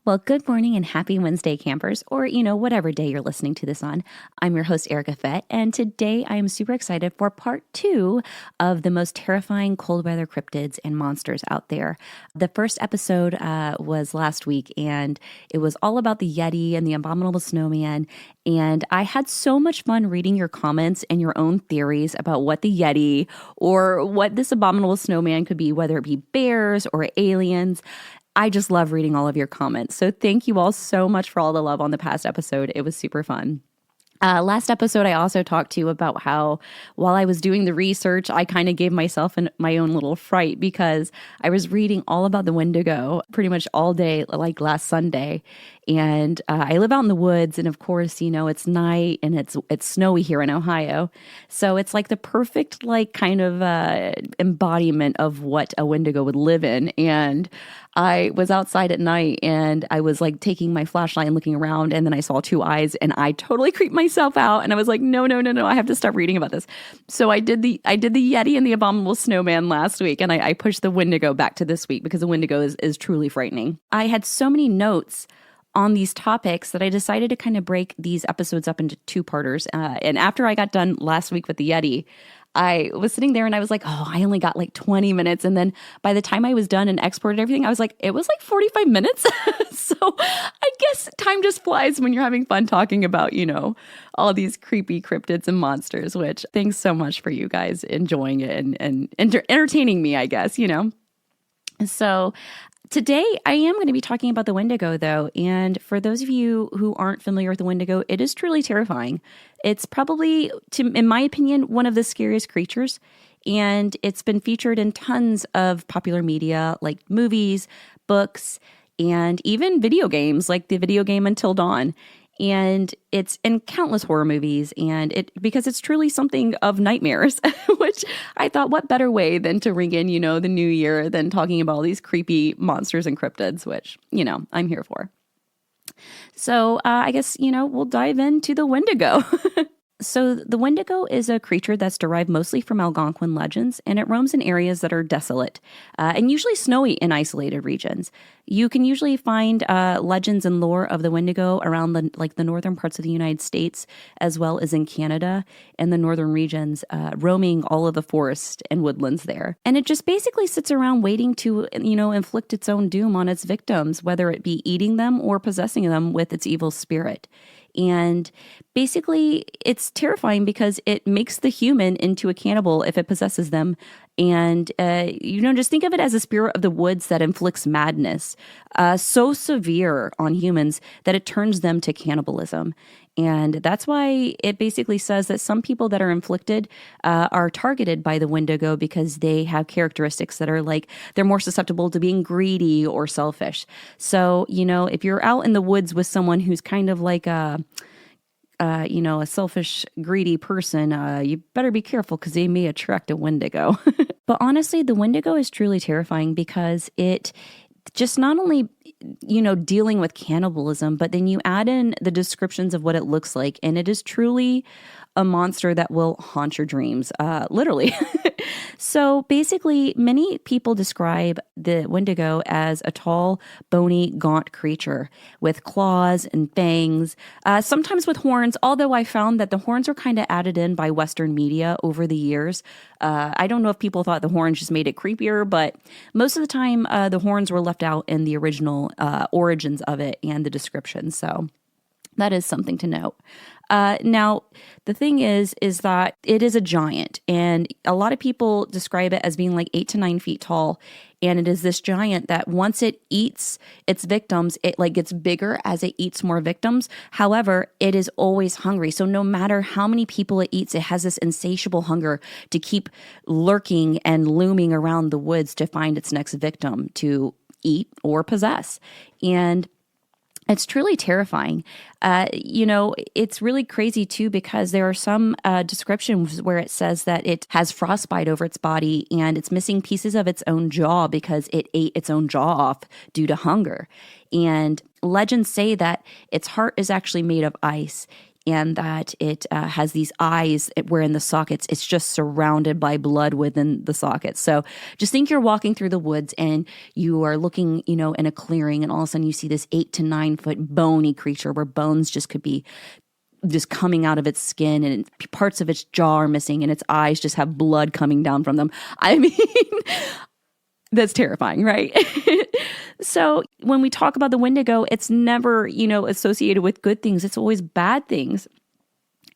Well, good morning and happy Wednesday, campers, or, whatever day you're listening to this on. I'm your host, Erica Fett, and today I am super excited for part 2 of the most terrifying cold weather cryptids and monsters out there. The first episode was last week, and it was all about the Yeti and the abominable snowman, and I had so much fun reading your comments and your own theories about what the Yeti or what this abominable snowman could be, whether it be bears or aliens. I just love reading all of your comments. So thank you all so much for all the love on the past episode. It was super fun. Last episode, I also talked to you about how while I was doing the research, I kind of gave myself my own little fright because I was reading all about the Wendigo pretty much all day, like last Sunday. And I live out in the woods, and of course, it's night and it's snowy here in Ohio. So it's like the perfect kind of embodiment of what a Wendigo would live in. And I was outside at night and I was taking my flashlight and looking around, and then I saw two eyes and I totally creeped myself out, and I was like, no, I have to stop reading about this. So I did the Yeti and the abominable snowman last week, and I pushed the Wendigo back to this week because the Wendigo is truly frightening. I had so many notes on these topics that I decided to kind of break these episodes up into two-parters. And after I got done last week with the Yeti, I was sitting there and I was like, oh, I only got 20 minutes. And then by the time I was done and exported everything, I was like, it was 45 minutes. So I guess time just flies when you're having fun talking about, all these creepy cryptids and monsters, which thanks so much for you guys enjoying it and entertaining me, I guess, So today, I am going to be talking about the Wendigo, though, and for those of you who aren't familiar with the Wendigo, it is truly terrifying. It's probably, in my opinion, one of the scariest creatures, and it's been featured in tons of popular media, like movies, books, and even video games, like the video game Until Dawn. And it's in countless horror movies, and because it's truly something of nightmares, which I thought, what better way than to ring in, the new year than talking about all these creepy monsters and cryptids, which, I'm here for. So I guess, we'll dive into the Wendigo. So the Wendigo is a creature that's derived mostly from Algonquin legends, and it roams in areas that are desolate and usually snowy in isolated regions. You can usually find legends and lore of the Wendigo around the northern parts of the United States, as well as in Canada and the northern regions, roaming all of the forest and woodlands there. And it just basically sits around waiting to, inflict its own doom on its victims, whether it be eating them or possessing them with its evil spirit. And basically, it's terrifying because it makes the human into a cannibal if it possesses them. And, just think of it as a spirit of the woods that inflicts madness so severe on humans that it turns them to cannibalism. And that's why it basically says that some people that are inflicted are targeted by the Wendigo because they have characteristics that are they're more susceptible to being greedy or selfish. So, if you're out in the woods with someone who's kind of like a selfish, greedy person, you better be careful because they may attract a Wendigo. But honestly, the Wendigo is truly terrifying because it just not only, dealing with cannibalism, but then you add in the descriptions of what it looks like, and it is truly a monster that will haunt your dreams, literally. So basically, many people describe the Wendigo as a tall, bony, gaunt creature with claws and fangs, sometimes with horns, although I found that the horns were kind of added in by Western media over the years. I don't know if people thought the horns just made it creepier, but most of the time, the horns were left out in the original origins of it and the description. So that is something to note. Now, the thing is that it is a giant, and a lot of people describe it as being 8 to 9 feet tall. And it is this giant that once it eats its victims, it gets bigger as it eats more victims. However, it is always hungry. So no matter how many people it eats, it has this insatiable hunger to keep lurking and looming around the woods to find its next victim to eat or possess. And it's truly terrifying. It's really crazy too because there are some descriptions where it says that it has frostbite over its body and it's missing pieces of its own jaw because it ate its own jaw off due to hunger. And legends say that its heart is actually made of ice. and that it has these eyes where in the sockets, it's just surrounded by blood within the sockets. So just think you're walking through the woods and you are looking, in a clearing, and all of a sudden you see this 8 to 9 foot bony creature where bones just could be just coming out of its skin, and parts of its jaw are missing, and its eyes just have blood coming down from them. I mean, that's terrifying, right? So when we talk about the Wendigo, it's never, associated with good things. It's always bad things.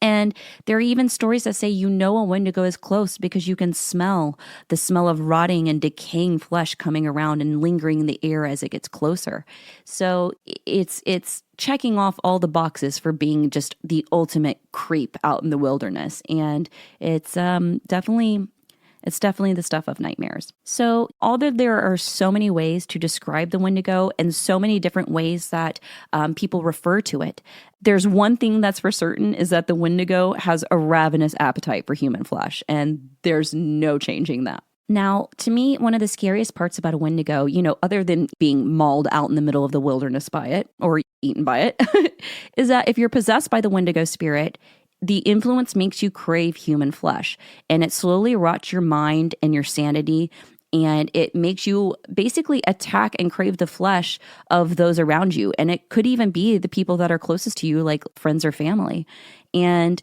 And there are even stories that say a Wendigo is close because you can smell the smell of rotting and decaying flesh coming around and lingering in the air as it gets closer. So it's checking off all the boxes for being just the ultimate creep out in the wilderness. And it's definitely the stuff of nightmares. So although there are so many ways to describe the Wendigo and so many different ways that people refer to it, there's one thing that's for certain is that the Wendigo has a ravenous appetite for human flesh, and there's no changing that. Now, to me, one of the scariest parts about a Wendigo, other than being mauled out in the middle of the wilderness by it or eaten by it, is that if you're possessed by the Wendigo spirit, the influence makes you crave human flesh, and it slowly rots your mind and your sanity, and it makes you basically attack and crave the flesh of those around you. And it could even be the people that are closest to you, like friends or family. And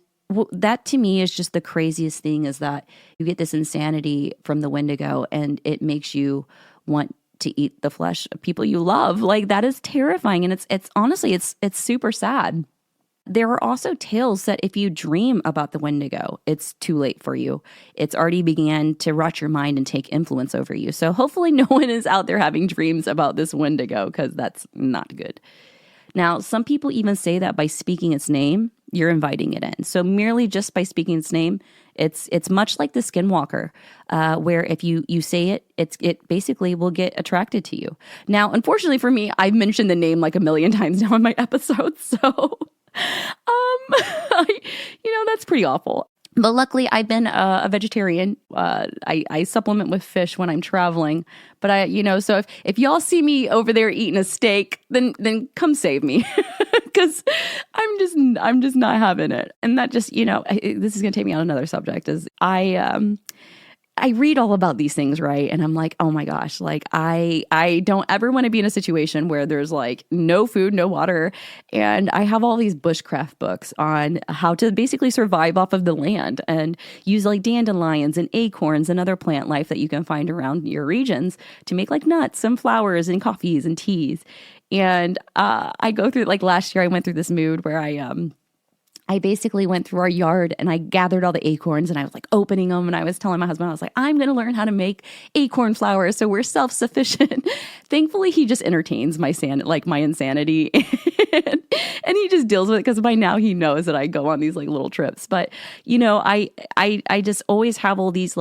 that to me is just the craziest thing, is that you get this insanity from the Wendigo and it makes you want to eat the flesh of people you love. Like, that is terrifying. And it's honestly, it's super sad. There are also tales that if you dream about the Wendigo, it's too late for you. It's already began to rot your mind and take influence over you. So hopefully no one is out there having dreams about this Wendigo, because that's not good. Now, some people even say that by speaking its name, you're inviting it in. So merely just by speaking its name, it's much like the skinwalker, where if you say it, it basically will get attracted to you. Now, unfortunately for me, I've mentioned the name like a million times now in my episodes, so that's pretty awful. But luckily, I've been a vegetarian. I supplement with fish when I'm traveling. But so if y'all see me over there eating a steak, then come save me, because I'm just not having it. And that just this is gonna take me on another subject. Is I read all about these things, right? And I'm like, oh my gosh, like I don't ever want to be in a situation where there's like no food, no water. And I have all these bushcraft books on how to basically survive off of the land and use like dandelions and acorns and other plant life that you can find around your regions to make like nuts and flowers and coffees and teas. And I go through, like last year, I went through this mood where I basically went through our yard and I gathered all the acorns and I was like opening them, and I was telling my husband, I was like, I'm going to learn how to make acorn flour so we're self-sufficient. Thankfully, he just entertains my insanity and he just deals with it, because by now he knows that I go on these like little trips. But, I just always have all these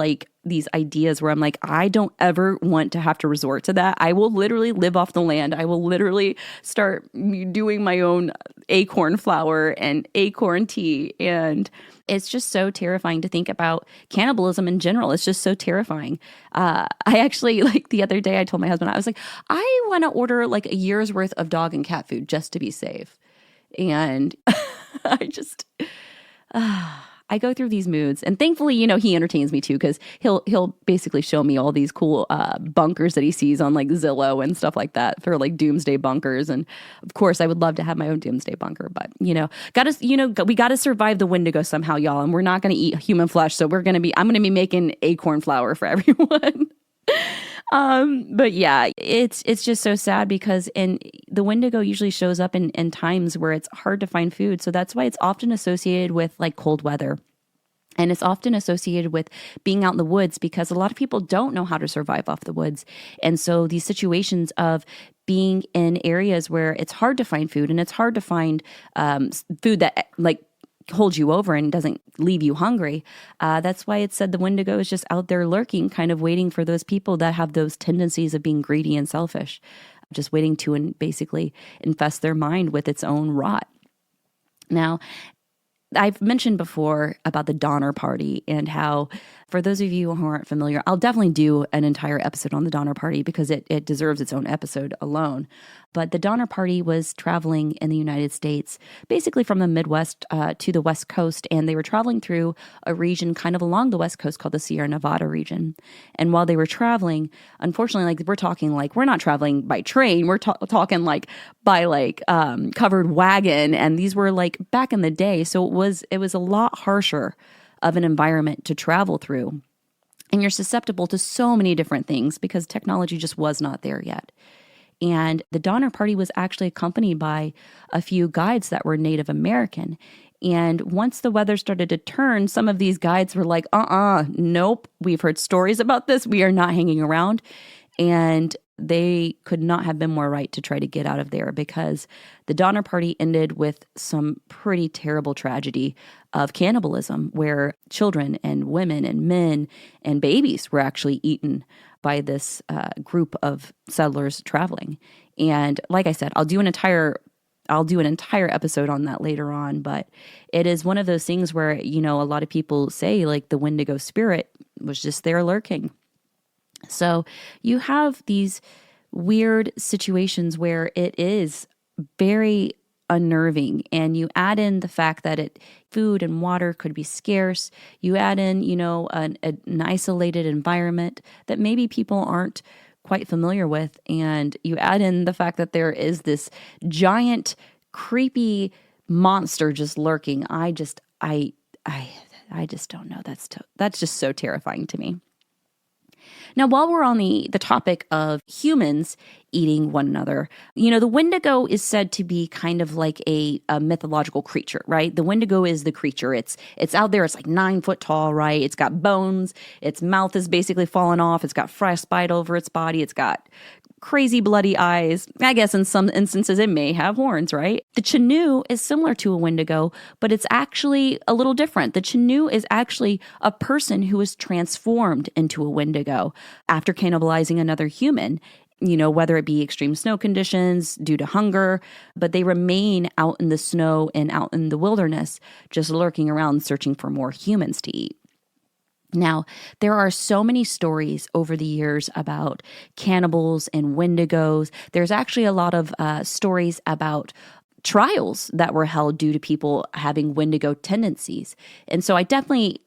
ideas where I'm like, I don't ever want to have to resort to that. I will literally live off the land. I will literally start doing my own acorn flour and acorn tea. And it's just so terrifying to think about cannibalism in general. It's just so terrifying. I actually, like the other day, I told my husband, I was like, I want to order like a year's worth of dog and cat food just to be safe. And I go through these moods, and thankfully, he entertains me too, because he'll basically show me all these cool bunkers that he sees on like Zillow and stuff like that for like doomsday bunkers. And of course, I would love to have my own doomsday bunker, but we got to survive the Wendigo somehow, y'all. And we're not going to eat human flesh, so I'm going to be making acorn flour for everyone. But yeah, it's just so sad, because the Wendigo usually shows up in times where it's hard to find food. So that's why it's often associated with like cold weather. And it's often associated with being out in the woods, because a lot of people don't know how to survive off the woods. And so these situations of being in areas where it's hard to find food, and it's hard to find food that like holds you over and doesn't leave you hungry. That's why it's said the Wendigo is just out there lurking, kind of waiting for those people that have those tendencies of being greedy and selfish, just waiting to basically infest their mind with its own rot. Now, I've mentioned before about the Donner Party, and how For those of you who aren't familiar, I'll definitely do an entire episode on the Donner Party because it deserves its own episode alone. But the Donner Party was traveling in the United States, basically from the Midwest to the West Coast, and they were traveling through a region kind of along the West Coast called the Sierra Nevada region. And while they were traveling, unfortunately, like we're talking like we're not traveling by train, we're talking like by covered wagon, and these were like back in the day, so it was a lot harsher of an environment to travel through. And you're susceptible to so many different things because technology just was not there yet. And the Donner Party was actually accompanied by a few guides that were Native American. And once the weather started to turn, some of these guides were like, nope, we've heard stories about this. We are not hanging around. And they could not have been more right to try to get out of there because the Donner Party ended with some pretty terrible tragedy of cannibalism where children and women and men and babies were actually eaten by this group of settlers traveling. And like I said, I'll do an entire episode on that later on, but it is one of those things where, a lot of people say like the Wendigo spirit was just there lurking. So you have these weird situations where it is very unnerving, and you add in the fact that food and water could be scarce. You add in, an isolated environment that maybe people aren't quite familiar with, and you add in the fact that there is this giant, creepy monster just lurking. I just don't know. That's just so terrifying to me. Now, while we're on the topic of humans eating one another, the Wendigo is said to be kind of like a mythological creature, right? The Wendigo is the creature. It's out there. It's like 9 foot tall, right? It's got bones. Its mouth is basically fallen off. It's got frostbite over its body. It's got crazy bloody eyes. I guess in some instances it may have horns, right? The Chinoo is similar to a Wendigo, but it's actually a little different. The Chinoo is actually a person who is transformed into a Wendigo after cannibalizing another human, whether it be extreme snow conditions due to hunger, but they remain out in the snow and out in the wilderness, just lurking around searching for more humans to eat. Now, there are so many stories over the years about cannibals and Wendigos. There's actually a lot of stories about trials that were held due to people having Wendigo tendencies. And so I definitely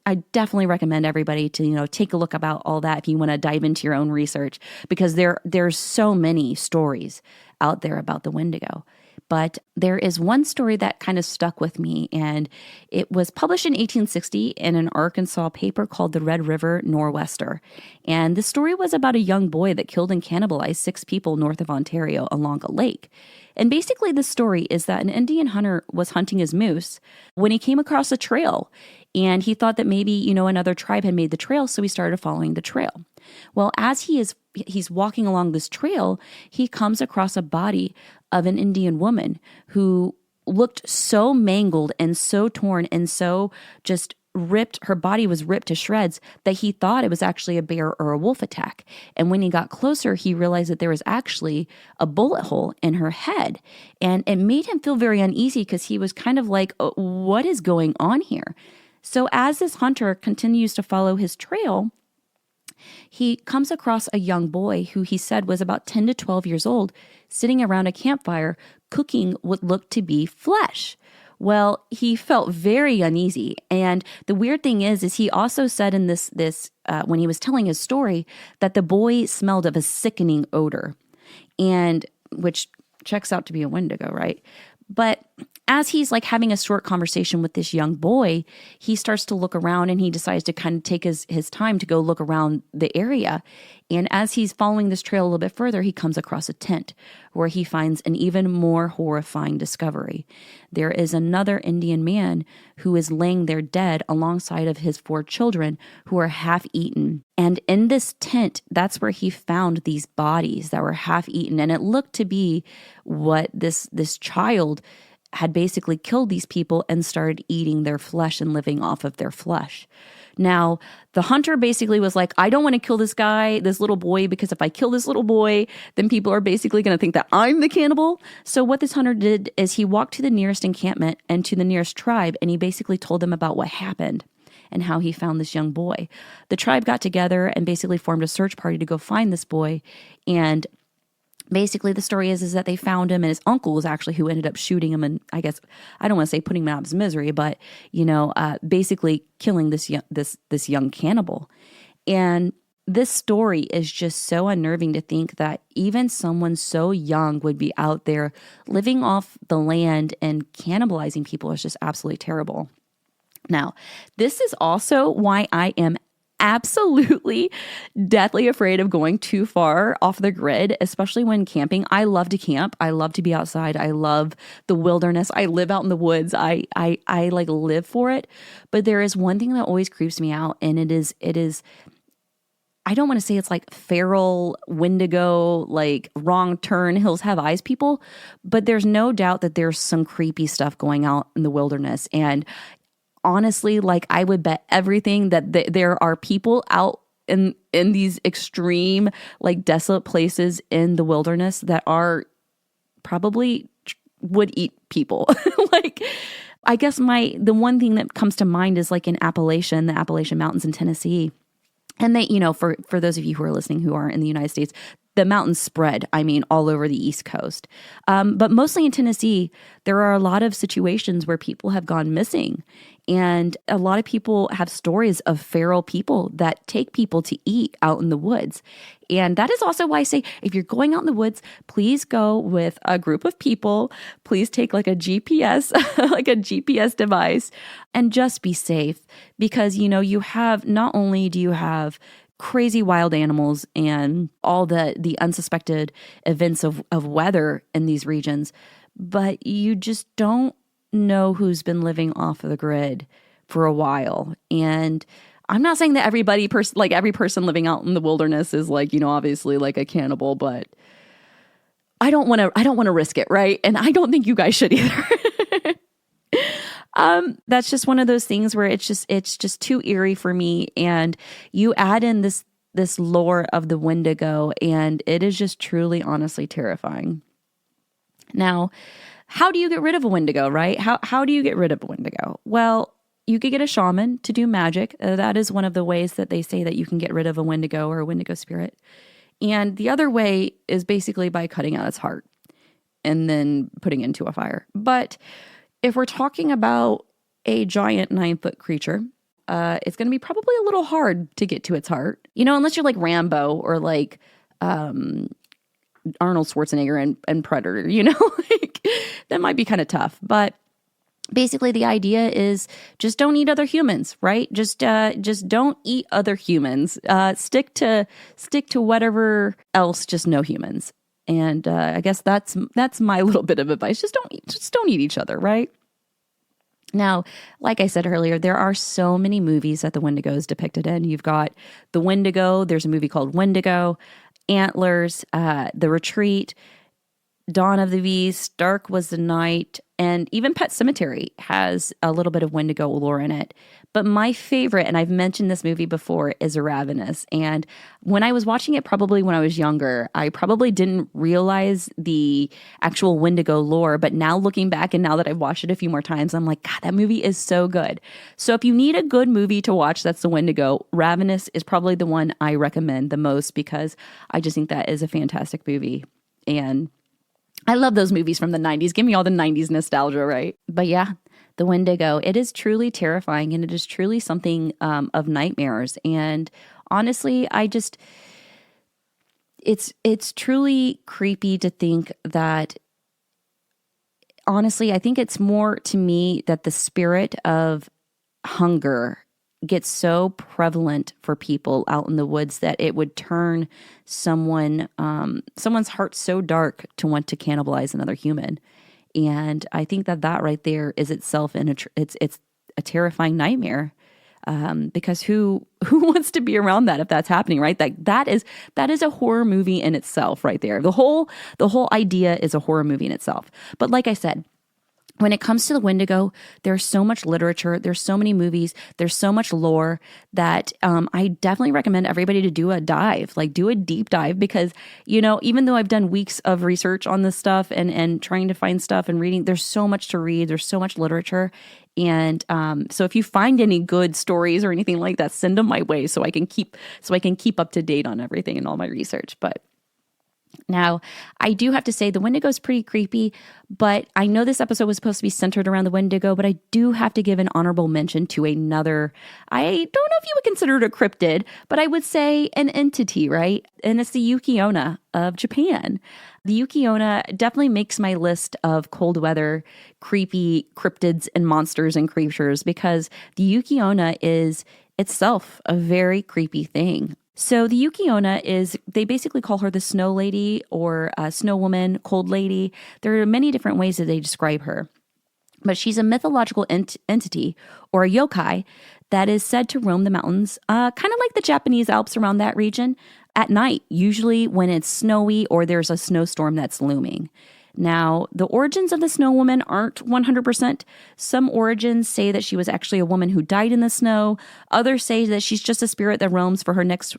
recommend everybody to, take a look about all that if you want to dive into your own research, because there's so many stories out there about the Wendigo. But there is one story that kind of stuck with me, and it was published in 1860 in an Arkansas paper called the Red River Nor'Wester. And the story was about a young boy that killed and cannibalized 6 people north of Ontario along a lake. And basically the story is that an Indian hunter was hunting his moose when he came across a trail, and he thought that maybe, another tribe had made the trail, so he started following the trail. Well, as he's walking along this trail, he comes across a body of an Indian woman who looked so mangled and so torn and so just ripped. Her body was ripped to shreds that he thought it was actually a bear or a wolf attack. And when he got closer, he realized that there was actually a bullet hole in her head. And it made him feel very uneasy because he was kind of like, what is going on here? So as this hunter continues to follow his trail, he comes across a young boy who he said was about 10 to 12 years old, sitting around a campfire cooking what looked to be flesh. Well, he felt very uneasy. And the weird thing is he also said in this when he was telling his story that the boy smelled of a sickening odor, and which checks out to be a Wendigo, right? But as he's like having a short conversation with this young boy, he starts to look around, and he decides to kind of take his time to go look around the area. And as he's following this trail a little bit further, he comes across a tent where he finds an even more horrifying discovery. There is another Indian man who is laying there dead alongside of his 4 children who are half eaten. And in this tent, that's where he found these bodies that were half eaten. And it looked to be what this child had basically killed these people and started eating their flesh and living off of their flesh. Now, the hunter basically was like, I don't want to kill this guy, this little boy, because if I kill this little boy, then people are basically going to think that I'm the cannibal. So what this hunter did is he walked to the nearest encampment and to the nearest tribe, and he basically told them about what happened. and how he found this young boy. The tribe got together and basically formed a search party to go find this boy. And basically the story is that they found him, and his uncle was actually who ended up shooting him, and I guess I don't want to say putting him out of his misery, but basically killing this young cannibal. And this story is just so unnerving to think that even someone so young would be out there living off the land and cannibalizing people. Is just absolutely terrible. Now, this is also why I am absolutely deathly afraid of going too far off the grid, especially when camping. I love to camp. I love to be outside. I love the wilderness. I live out in the woods. I like live for it. But there is one thing that always creeps me out, and it is I don't want to say it's like feral, Wendigo, like wrong turn, hills have eyes people, but there's no doubt that there's some creepy stuff going out in the wilderness. And honestly, like I would bet everything that there are people out in these extreme, like desolate places in the wilderness that are probably would eat people. Like, I guess the one thing that comes to mind is like in the Appalachian Mountains in Tennessee. And they, for those of you who are listening who are in the United States, the mountains spread, all over the East Coast. But mostly in Tennessee, there are a lot of situations where people have gone missing. And a lot of people have stories of feral people that take people to eat out in the woods. And that is also why I say, if you're going out in the woods, please go with a group of people. Please take like a GPS, like a GPS device, and just be safe. Because, not only do you have crazy wild animals and all the unsuspected events of weather in these regions, but you just don't know who's been living off of the grid for a while. And I'm not saying that every person living out in the wilderness is like, obviously like a cannibal, but I don't want to risk it, right? And I don't think you guys should either. That's just one of those things where it's just too eerie for me. And you add in this lore of the Wendigo, and it is just truly, honestly terrifying. Now, how do you get rid of a Wendigo, right? How do you get rid of a Wendigo? Well, you could get a shaman to do magic. That is one of the ways that they say that you can get rid of a Wendigo or a Wendigo spirit. And the other way is basically by cutting out its heart and then putting it into a fire. But if we're talking about a giant 9-foot creature, it's going to be probably a little hard to get to its heart. Unless you're like Rambo or like Arnold Schwarzenegger and Predator, like that might be kind of tough. But basically the idea is just don't eat other humans, right? Just don't eat other humans. Stick to whatever else, just no humans. And I guess that's my little bit of advice. Just don't eat each other, right? Now, like I said earlier, there are so many movies that the Wendigo is depicted in. You've got The Wendigo. There's a movie called Wendigo, Antlers, The Retreat, Dawn of the Beast, Dark Was the Night, and even Pet Sematary has a little bit of Wendigo lore in it. But my favorite, and I've mentioned this movie before, is Ravenous. And when I was watching it, probably when I was younger, I probably didn't realize the actual Wendigo lore. But now looking back, and now that I've watched it a few more times, I'm like, God, that movie is so good. So if you need a good movie to watch that's the Wendigo, Ravenous is probably the one I recommend the most, because I just think that is a fantastic movie. And I love those movies from the 90s. Give me all the 90s nostalgia, right? But yeah, the Wendigo, it is truly terrifying, and it is truly something of nightmares. And honestly, it's truly creepy to think that, honestly, I think it's more to me that the spirit of hunger gets so prevalent for people out in the woods that it would turn someone's heart so dark to want to cannibalize another human. And I think that right there is itself it's a terrifying nightmare, because who wants to be around that if that's happening, right? That is a horror movie in itself right there. The whole idea is a horror movie in itself. But like I said, When it comes to the Wendigo, there's so much literature, there's so many movies, there's so much lore that I definitely recommend everybody to do a dive, like do a deep dive, because, even though I've done weeks of research on this stuff and trying to find stuff and reading, there's so much to read, there's so much literature. And so if you find any good stories or anything like that, send them my way so I can keep up to date on everything and all my research. But now, I do have to say the Wendigo is pretty creepy, but I know this episode was supposed to be centered around the Wendigo, but I do have to give an honorable mention to another, I don't know if you would consider it a cryptid, but I would say an entity, right? And it's the Yuki Onna of Japan. The Yuki Onna definitely makes my list of cold weather, creepy cryptids and monsters and creatures, because the Yuki Onna is itself a very creepy thing. So the Yuki Onna they basically call her the snow lady or snow woman, cold lady. There are many different ways that they describe her. But she's a mythological entity or a yokai that is said to roam the mountains, kind of like the Japanese Alps around that region, at night, usually when it's snowy or there's a snowstorm that's looming. Now, the origins of the snow woman aren't 100%. Some origins say that she was actually a woman who died in the snow. Others say that she's just a spirit that roams for her next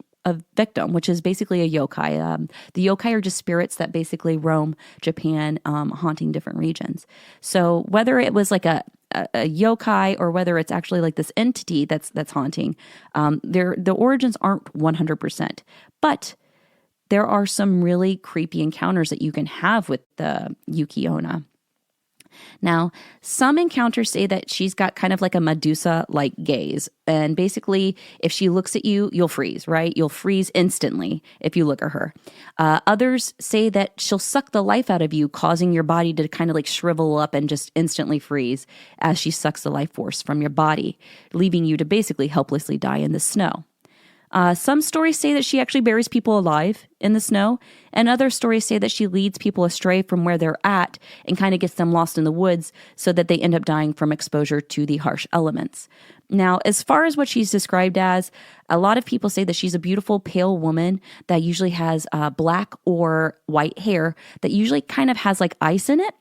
victim, which is basically a yokai. The yokai are just spirits that basically roam Japan, haunting different regions. So whether it was like a yokai or whether it's actually like this entity that's haunting, the origins aren't 100%. But there are some really creepy encounters that you can have with the Yuki Onna. Now, some encounters say that she's got kind of like a Medusa-like gaze. And basically, if she looks at you, you'll freeze, right? You'll freeze instantly if you look at her. Others say that she'll suck the life out of you, causing your body to kind of like shrivel up and just instantly freeze as she sucks the life force from your body, leaving you to basically helplessly die in the snow. Some stories say that she actually buries people alive in the snow, and other stories say that she leads people astray from where they're at and kind of gets them lost in the woods so that they end up dying from exposure to the harsh elements. Now, as far as what she's described as, a lot of people say that she's a beautiful, pale woman that usually has black or white hair that usually kind of has like ice in it.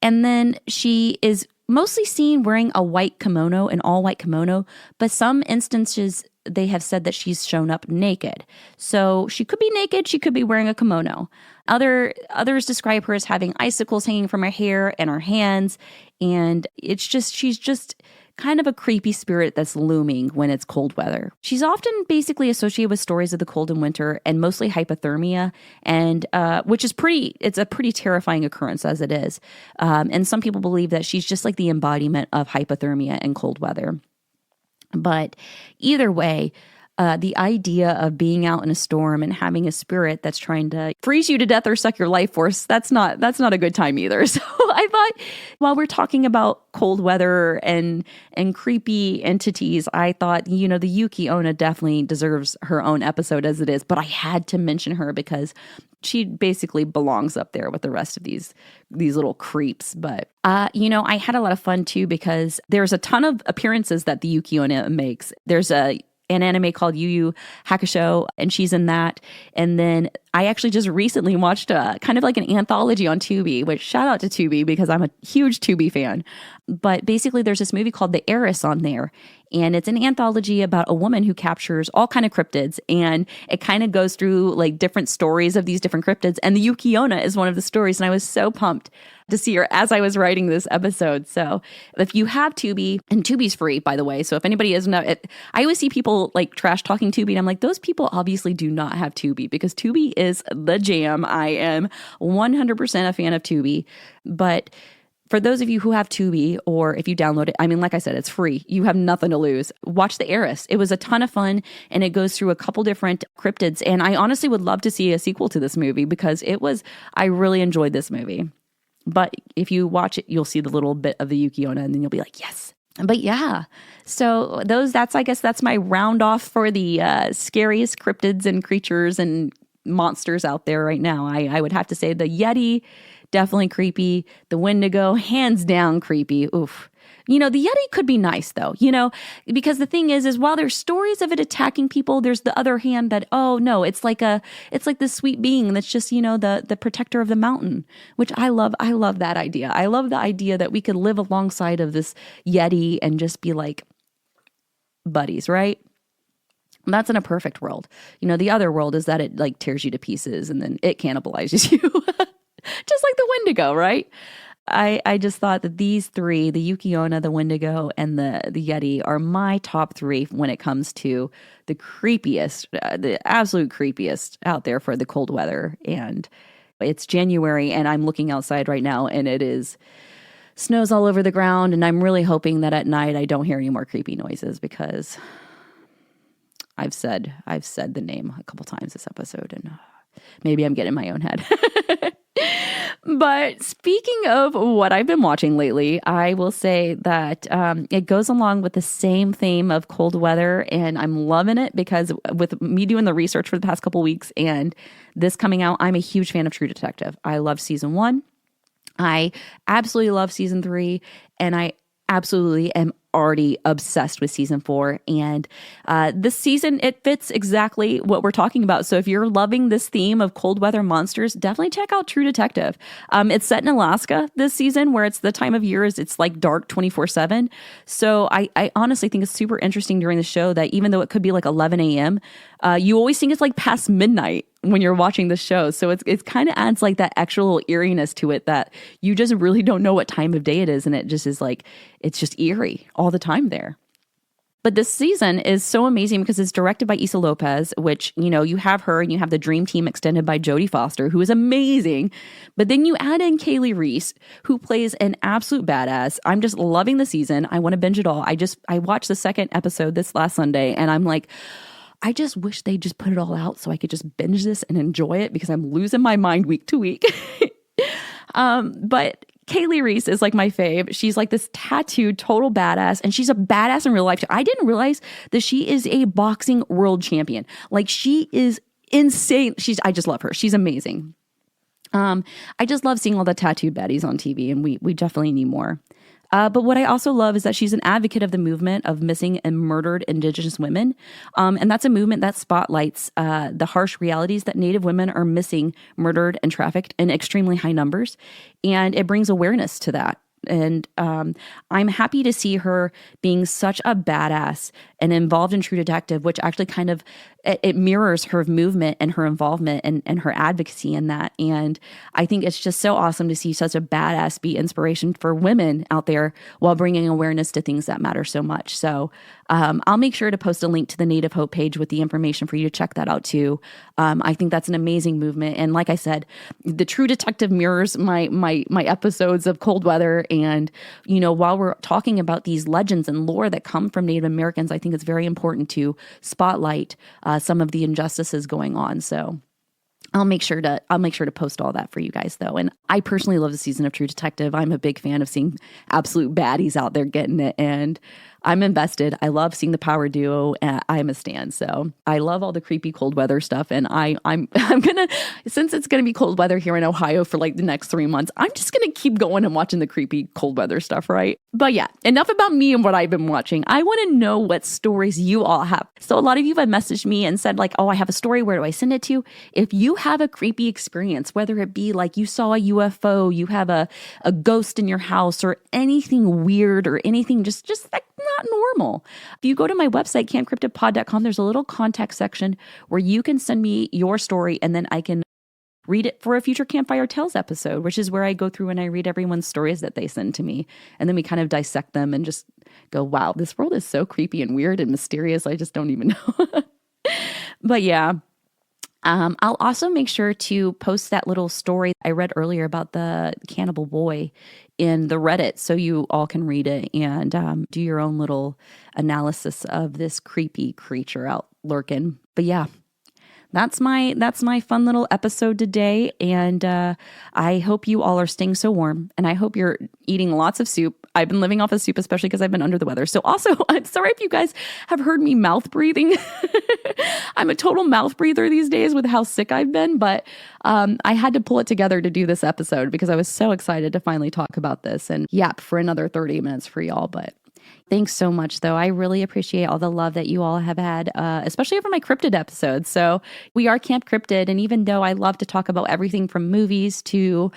And then she is mostly seen wearing a white kimono, an all-white kimono, but some instances they have said that she's shown up naked. So she could be naked, she could be wearing a kimono. Others describe her as having icicles hanging from her hair and her hands, and she's just kind of a creepy spirit that's looming when it's cold weather. She's often basically associated with stories of the cold and winter and mostly hypothermia, and which is it's a pretty terrifying occurrence as it is. And some people believe that she's just like the embodiment of hypothermia and cold weather. But either way, the idea of being out in a storm and having a spirit that's trying to freeze you to death or suck your life force, that's not a good time either. So I thought while we're talking about cold weather and creepy entities, I thought, the Yuki Onna definitely deserves her own episode as it is, but I had to mention her because she basically belongs up there with the rest of these little creeps. But, I had a lot of fun too, because there's a ton of appearances that the Yuki Onna makes. There's an anime called Yu Yu Hakusho, and she's in that. And then I actually just recently watched kind of like an anthology on Tubi, which shout out to Tubi because I'm a huge Tubi fan. But basically there's this movie called The Heiress on there. And it's an anthology about a woman who captures all kind of cryptids. And it kind of goes through like different stories of these different cryptids. And the Yuki Onna is one of the stories. And I was so pumped to see her as I was writing this episode. So if you have Tubi, and Tubi's free, by the way. So if anybody isn't, I always see people like trash talking Tubi. And I'm like, those people obviously do not have Tubi, because Tubi is the jam. I am 100% a fan of Tubi. But for those of you who have Tubi, or if you download it, I mean, like I said, it's free. You have nothing to lose. Watch The Heiress. It was a ton of fun, and it goes through a couple different cryptids. And I honestly would love to see a sequel to this movie, because I really enjoyed this movie. But if you watch it, you'll see the little bit of the Yuki Onna, and then you'll be like, yes. But yeah, so I guess that's my round off for the scariest cryptids and creatures and monsters out there right now. I would have to say the Yeti, definitely creepy. The Wendigo, hands down creepy. Oof. The Yeti could be nice though, because the thing is while there's stories of it attacking people, there's the other hand that, oh no, it's like this sweet being that's just, the protector of the mountain, which I love. I love that idea. I love the idea that we could live alongside of this Yeti and just be like buddies, right? That's in a perfect world. The other world is that it like tears you to pieces and then it cannibalizes you, just like the Wendigo, right? I just thought that these three, the Yuki Onna, the Wendigo, and the Yeti, are my top three when it comes to the creepiest, the absolute creepiest out there for the cold weather. And it's January, and I'm looking outside right now, and it is snows all over the ground. And I'm really hoping that at night I don't hear any more creepy noises, because I've said the name a couple times this episode, and maybe I'm getting in my own head. But speaking of what I've been watching lately, I will say that it goes along with the same theme of cold weather, and I'm loving it because with me doing the research for the past couple weeks and this coming out, I'm a huge fan of True Detective. I love season 1. I absolutely love season 3, and I absolutely am already obsessed with season 4. And this season, it fits exactly what we're talking about. So if you're loving this theme of cold weather monsters, definitely check out True Detective. It's set in Alaska this season, where it's the time of year it's like dark 24/7. So I honestly think it's super interesting during the show that even though it could be like 11 a.m., you always think it's like past midnight when you're watching the show. So it's kind of adds like that extra little eeriness to it that you just really don't know what time of day it is. And it just is like, it's just eerie all the time there. But this season is so amazing because it's directed by Issa Lopez, which, you have her and you have the dream team extended by Jodie Foster, who is amazing. But then you add in Kaylee Reese, who plays an absolute badass. I'm just loving the season. I want to binge it all. I watched the second episode this last Sunday, and I'm like, I just wish they just put it all out so I could just binge this and enjoy it, because I'm losing my mind week to week. But Kaylee Reese is like my fave. She's like this tattooed total badass, and she's a badass in real life. I didn't realize that she is a boxing world champion. Like, she is insane. I just love her. She's amazing. I just love seeing all the tattooed baddies on TV, and we definitely need more. But what I also love is that she's an advocate of the movement of missing and murdered Indigenous women. And that's a movement that spotlights the harsh realities that Native women are missing, murdered, and trafficked in extremely high numbers. And it brings awareness to that. And I'm happy to see her being such a badass and involved in True Detective, which actually kind of, it mirrors her movement and her involvement and her advocacy in that. And I think it's just so awesome to see such a badass be inspiration for women out there while bringing awareness to things that matter so much. So I'll make sure to post a link to the Native Hope page with the information for you to check that out too. I think that's an amazing movement. And like I said, the True Detective mirrors my episodes of Cold Weather. And, while we're talking about these legends and lore that come from Native Americans, I think it's very important to spotlight some of the injustices going on. So I'll make sure to post all that for you guys though. And I personally love the season of True Detective. I'm a big fan of seeing absolute baddies out there getting it, and I'm invested. I love seeing the power duo, and I'm a stan. So I love all the creepy cold weather stuff. And I'm gonna, since it's gonna be cold weather here in Ohio for like the next 3 months, I'm just gonna keep going and watching the creepy cold weather stuff, right? But yeah, enough about me and what I've been watching. I want to know what stories you all have. So a lot of you have messaged me and said like, oh, I have a story. Where do I send it to? If you have a creepy experience, whether it be like you saw a UFO, you have a ghost in your house, or anything weird, or anything just like not normal. If you go to my website, campcryptidpod.com, there's a little contact section where you can send me your story, and then I can read it for a future Campfire Tales episode, which is where I go through and I read everyone's stories that they send to me. And then we kind of dissect them and just go, wow, this world is so creepy and weird and mysterious. I just don't even know. But yeah. I'll also make sure to post that little story I read earlier about the cannibal boy in the Reddit, so you all can read it and do your own little analysis of this creepy creature out lurking. But yeah, that's my fun little episode today. And I hope you all are staying so warm, and I hope you're eating lots of soup. I've been living off of soup, especially because I've been under the weather. So also, I'm sorry if you guys have heard me mouth breathing. I'm a total mouth breather these days with how sick I've been, but I had to pull it together to do this episode because I was so excited to finally talk about this and yap for another 30 minutes for y'all. But thanks so much, though. I really appreciate all the love that you all have had, especially over my cryptid episodes. So we are Camp Cryptid, and even though I love to talk about everything from movies to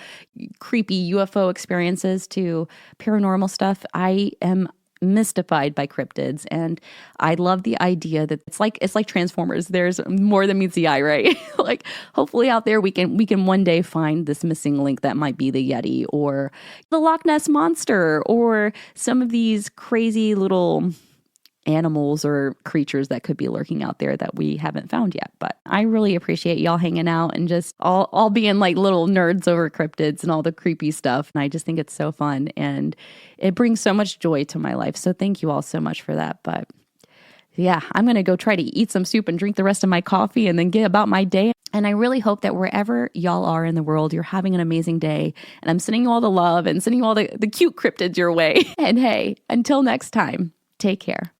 creepy UFO experiences to paranormal stuff, I am mystified by cryptids, and I love the idea that it's like Transformers. There's more than meets the eye, right? Like, hopefully out there we can one day find this missing link that might be the Yeti or the Loch Ness monster or some of these crazy little animals or creatures that could be lurking out there that we haven't found yet. But I really appreciate y'all hanging out and just all being like little nerds over cryptids and all the creepy stuff. And I just think it's so fun, and it brings so much joy to my life. So thank you all so much for that. But yeah, I'm going to go try to eat some soup and drink the rest of my coffee and then get about my day. And I really hope that wherever y'all are in the world, you're having an amazing day. And I'm sending you all the love and sending you all the cute cryptids your way. And hey, until next time, take care.